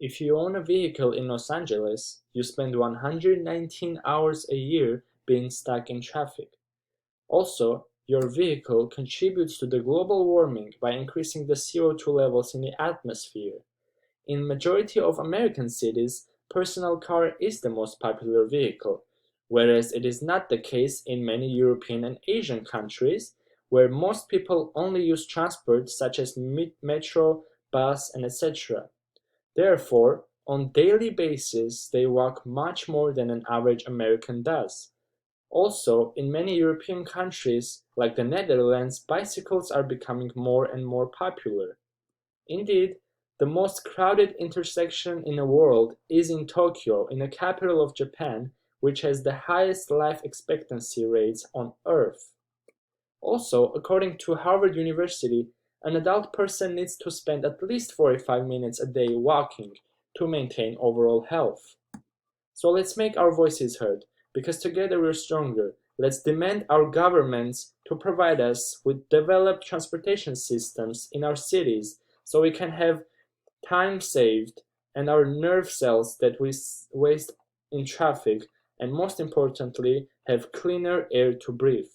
If you own a vehicle in Los Angeles, you spend 119 hours a year being stuck in traffic. Also, your vehicle contributes to the global warming by increasing the CO2 levels in the atmosphere. In majority of American cities, personal car is the most popular vehicle, whereas it is not the case in many European and Asian countries, where most people only use transport such as metro, bus, and etc. Therefore, on daily basis, they walk much more than an average American does. Also, in many European countries, like the Netherlands, bicycles are becoming more and more popular. Indeed, the most crowded intersection in the world is in Tokyo, in the capital of Japan, which has the highest life expectancy rates on Earth. Also, according to Harvard University, an adult person needs to spend at least 45 minutes a day walking to maintain overall health. So let's make our voices heard, because together we're stronger. Let's demand our governments to provide us with developed transportation systems in our cities so we can have time saved and our nerve cells that we waste in traffic, and most importantly, have cleaner air to breathe.